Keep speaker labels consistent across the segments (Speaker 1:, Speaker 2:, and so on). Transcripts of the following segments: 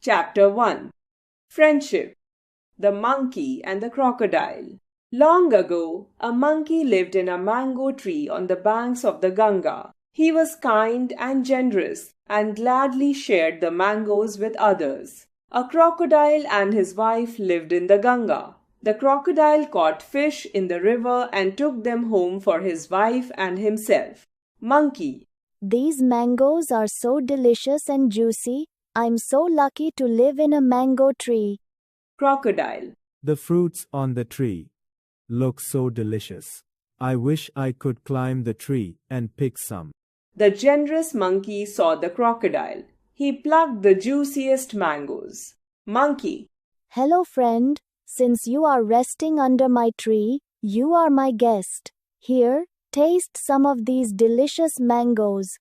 Speaker 1: Chapter 1. Friendship. The Monkey and the Crocodile. Long ago, a monkey lived in a mango tree on the banks of the Ganga. He was kind and generous and gladly shared the mangoes with others. A crocodile and his wife lived in the Ganga. The crocodile caught fish in the river and took them home for his wife and himself. Monkey.
Speaker 2: These mangoes are so delicious and juicy. I'm so lucky to live in a mango tree.
Speaker 1: Crocodile.
Speaker 3: The fruits on the tree look so delicious. I wish I could climb the tree and pick some.
Speaker 1: The generous monkey saw the crocodile. He plucked the juiciest mangoes. Monkey.
Speaker 2: Hello, friend. Since you are resting under my tree, you are my guest. Here, taste some of these delicious mangoes.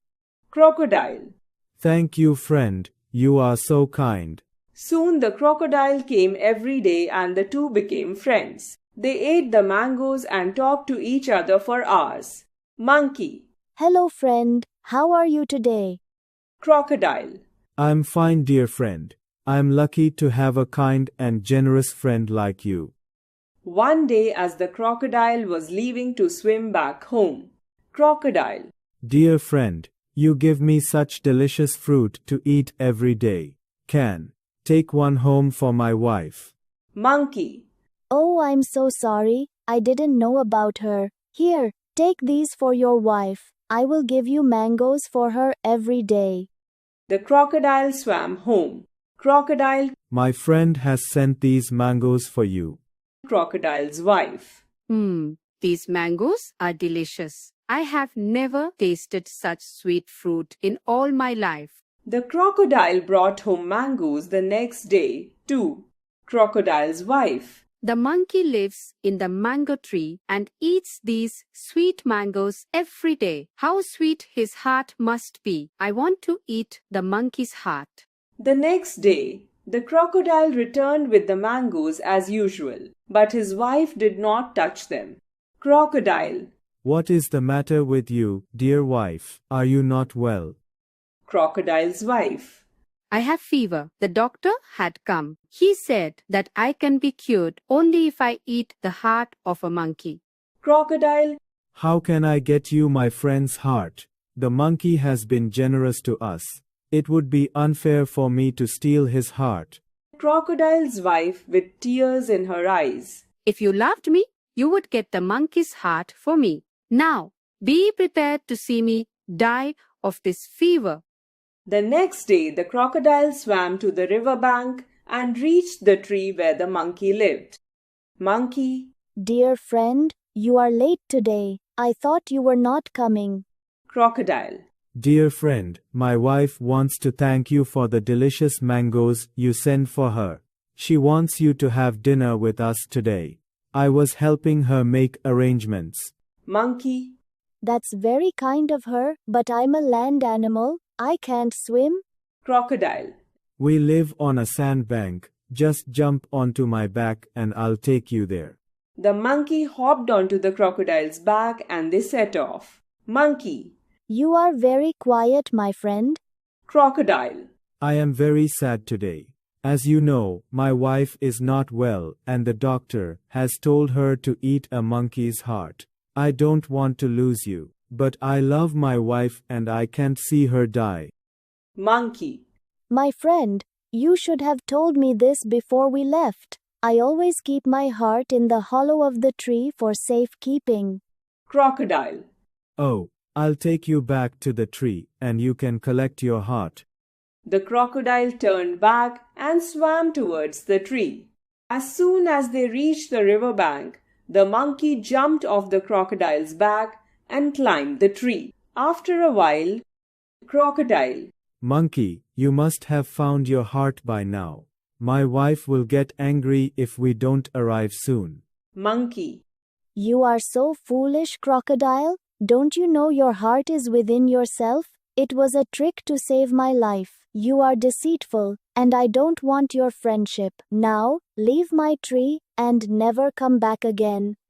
Speaker 1: Crocodile.
Speaker 3: Thank you, friend. You are so kind.
Speaker 1: Soon the crocodile came every day and the two became friends. They ate the mangoes and talked to each other for hours. Monkey.
Speaker 2: Hello, friend. How are you today?
Speaker 1: Crocodile.
Speaker 3: I'm fine, dear friend. I'm lucky to have a kind and generous friend like you.
Speaker 1: One day as the crocodile was leaving to swim back home. Crocodile.
Speaker 3: Dear friend, you give me such delicious fruit to eat every day. Can take one home for my wife.
Speaker 1: Monkey.
Speaker 2: Oh, I'm so sorry. I didn't know about her. Here, take these for your wife. I will give you mangoes for her every day.
Speaker 1: The crocodile swam home. Crocodile.
Speaker 3: My friend has sent these mangoes for you.
Speaker 1: Crocodile's wife.
Speaker 4: These mangoes are delicious. I have never tasted such sweet fruit in all my life.
Speaker 1: The crocodile brought home mangoes the next day too. Crocodile's wife.
Speaker 4: The monkey lives in the mango tree and eats these sweet mangoes every day. How sweet his heart must be. I want to eat the monkey's heart.
Speaker 1: The next day, the crocodile returned with the mangoes as usual, but his wife did not touch them. Crocodile.
Speaker 3: What is the matter with you, dear wife? Are you not well?
Speaker 1: Crocodile's wife.
Speaker 4: I have fever. The doctor had come. He said that I can be cured only if I eat the heart of a monkey.
Speaker 1: Crocodile.
Speaker 3: How can I get you my friend's heart? The monkey has been generous to us. It would be unfair for me to steal his heart.
Speaker 1: Crocodile's wife with tears in her eyes.
Speaker 4: If you loved me, you would get the monkey's heart for me. Now, be prepared to see me die of this fever.
Speaker 1: The next day, the crocodile swam to the river bank and reached the tree where the monkey lived. Monkey.
Speaker 2: Dear friend, you are late today. I thought you were not coming.
Speaker 1: Crocodile.
Speaker 3: Dear friend, my wife wants to thank you for the delicious mangoes you sent for her. She wants you to have dinner with us today. I was helping her make arrangements.
Speaker 1: Monkey.
Speaker 2: That's very kind of her, but I'm a land animal. I can't swim.
Speaker 1: Crocodile.
Speaker 3: We live on a sandbank. Just jump onto my back and I'll take you there.
Speaker 1: The monkey hopped onto the crocodile's back and they set off. Monkey.
Speaker 2: You are very quiet, my friend.
Speaker 1: Crocodile.
Speaker 3: I am very sad today. As you know, my wife is not well and the doctor has told her to eat a monkey's heart. I don't want to lose you, but I love my wife and I can't see her die.
Speaker 1: Monkey.
Speaker 2: My friend, you should have told me this before we left. I always keep my heart in the hollow of the tree for safekeeping.
Speaker 1: Crocodile.
Speaker 3: Oh, I'll take you back to the tree and you can collect your heart.
Speaker 1: The crocodile turned back and swam towards the tree. As soon as they reached the river bank, the monkey jumped off the crocodile's back and climbed the tree. After a while, Crocodile.
Speaker 3: Monkey, you must have found your heart by now. My wife will get angry if we don't arrive soon.
Speaker 1: Monkey.
Speaker 2: You are so foolish, Crocodile. Don't you know your heart is within yourself? It was a trick to save my life. You are deceitful, and I don't want your friendship. Now, leave my tree and never come back again.